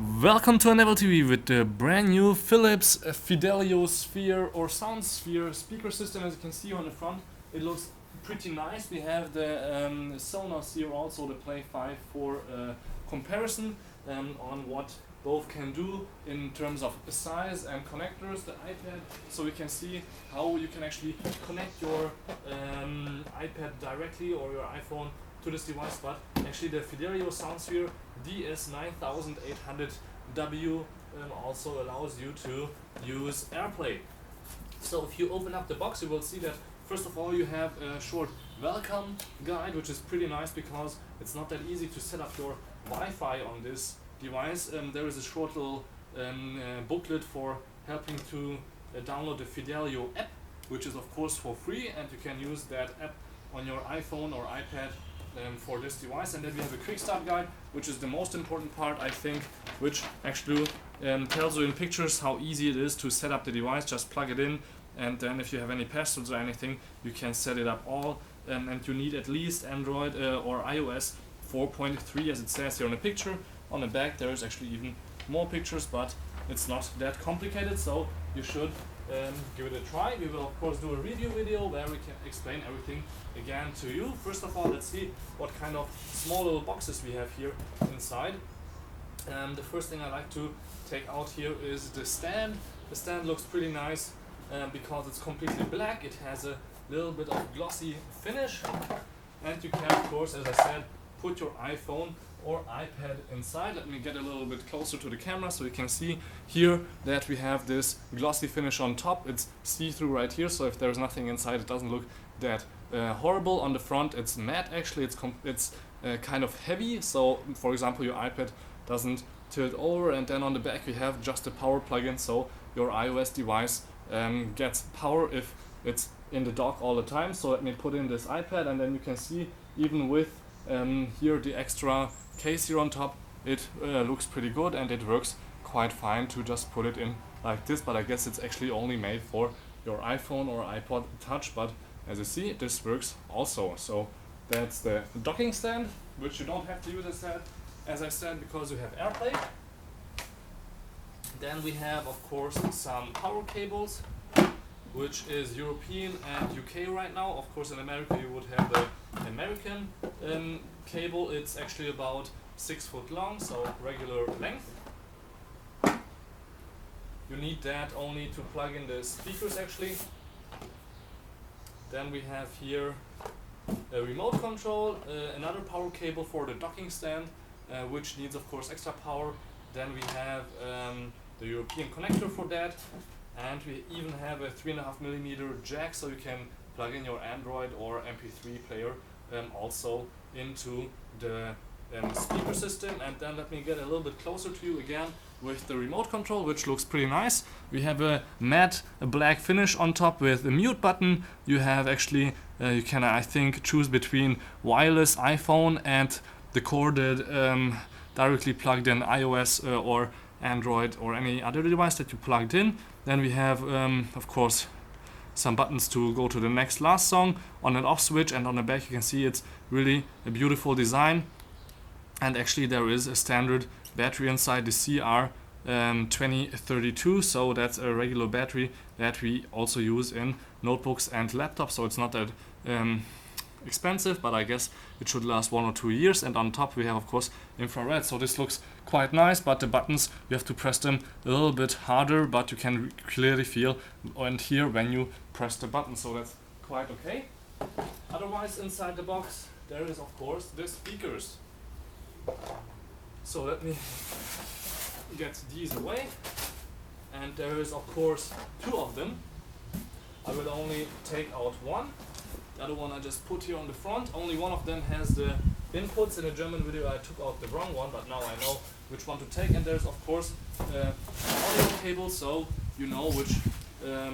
Welcome to Enable TV with the brand new Philips Fidelio Sphere or SoundSphere speaker system. As you can see on the front, it looks pretty nice. We have the Sonos here, also the Play 5 for comparison on what both can do in terms of size and connectors, the iPad, so we can see how you can actually connect your iPad directly or your iPhone to this device, but actually the Fidelio SoundSphere DS9800W also allows you to use AirPlay. So if you open up the box, you will see that first of all you have a short welcome guide, which is pretty nice because it's not that easy to set up your Wi-Fi on this device. There is a short little booklet for helping to download the Fidelio app, which is of course for free, and you can use that app on your iPhone or iPad for this device. And then we have a quick start guide, which is the most important part, I think, which actually tells you in pictures how easy it is to set up the device. Just plug it in, and then if you have any passwords or anything, you can set it up all. And you need at least Android or iOS 4.3, as it says here on the picture. On the back there is actually even more pictures, but it's not that complicated, so you should give it a try. We will of course do a review video where we can explain everything again to you. First of all, let's see what kind of small little boxes we have here inside. The first thing I like to take out here is the stand. The stand looks pretty nice because it's completely black. It has a little bit of glossy finish, and you can of course, as I said, put your iPhone or iPad inside. Let me get a little bit closer to the camera so you can see here that we have this glossy finish on top. It's see-through right here, so if there's nothing inside, it doesn't look that horrible. On the front, it's matte. Actually, it's kind of heavy, so for example, your iPad doesn't tilt over. And then on the back, we have just a power plug-in, so your iOS device gets power if it's in the dock all the time. So let me put in this iPad, and then you can see even with here the extra case here on top, it looks pretty good, and it works quite fine to just put it in like this. But I guess it's actually only made for your iPhone or iPod Touch, but as you see, this works also. So that's the docking stand, which you don't have to use as I said, because you have AirPlay. Then we have of course some power cables, which is European and UK right now. Of course in America you would have the American cable. It's actually about 6 foot long, so regular length. You need that only to plug in the speakers actually. Then we have here a remote control, another power cable for the docking stand, which needs of course extra power. Then we have the European connector for that, and we even have a 3.5mm jack, so you can plug in your Android or MP3 player also into the speaker system. And then let me get a little bit closer to you again with the remote control, which looks pretty nice. We have a matte black finish on top with a mute button. You have actually, you can I think choose between wireless iPhone and the corded directly plugged in iOS or Android or any other device that you plugged in. Then we have of course some buttons to go to the next last song, on and off switch, and on the back you can see it's really a beautiful design. And actually there is a standard battery inside, the CR2032, so that's a regular battery that we also use in notebooks and laptops, so it's not that expensive, but I guess it should last 1 or 2 years. And on top we have of course infrared, so this looks quite nice, but the buttons, you have to press them a little bit harder, but you can clearly feel and hear when you press the button, so that's quite okay. Otherwise inside the box there is of course the speakers. So let me get these away, and there is of course 2 of them. I will only take out one. The other one I just put here on the front. Only one of them has the inputs. In a German video I took out the wrong one, but now I know which one to take. And there's of course audio cable, so you know which,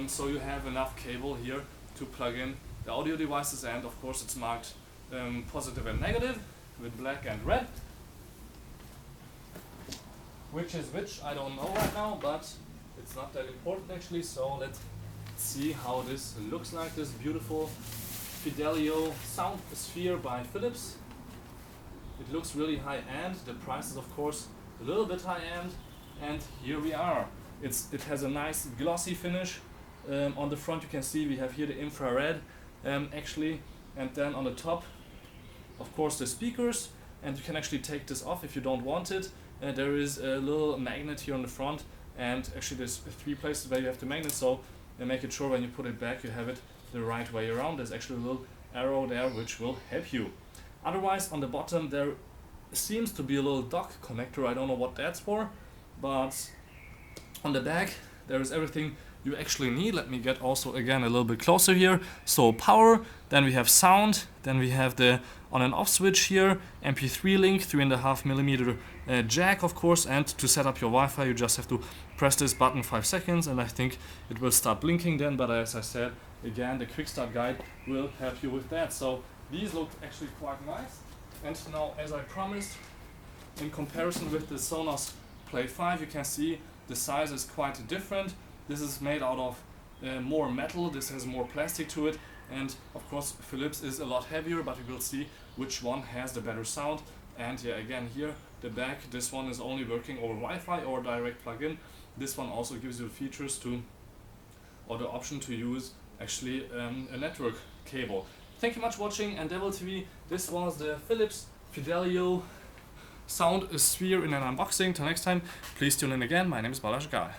so you have enough cable here to plug in the audio devices, and of course it's marked positive and negative with black and red. Which is which, I don't know right now, but it's not that important actually. So let's see how this looks like, this beautiful Fidelio SoundSphere by Philips. It looks really high-end. The price is of course a little bit high-end, and here we are. It has a nice glossy finish. On the front you can see we have here the infrared actually, and then on the top of course the speakers, and you can actually take this off if you don't want it. There is a little magnet here on the front, and actually there's 3 places where you have the magnet, so make it sure when you put it back you have it the right way around. There's actually a little arrow there which will help you. Otherwise on the bottom there seems to be a little dock connector, I don't know what that's for, but on the back there is everything you actually need. Let me get also again a little bit closer here. So power, then we have sound, then we have the on and off switch here, MP3 link, 3.5mm jack of course, and to set up your Wi-Fi you just have to press this button 5 seconds and I think it will start blinking then, but as I said again the quick start guide will help you with that. So these look actually quite nice, and now as I promised, in comparison with the Sonos Play 5 you can see the size is quite different. This is made out of more metal, this has more plastic to it, and of course Philips is a lot heavier, but we will see which one has the better sound. And yeah, again here the back, this one is only working over Wi-Fi or direct plug-in. This one also gives you features to, or the option to use actually a network cable. Thank you much for watching, and Devil TV, this was the Philips Fidelio SoundSphere in an unboxing. Till next time, please tune in again. My name is Balazs Gal.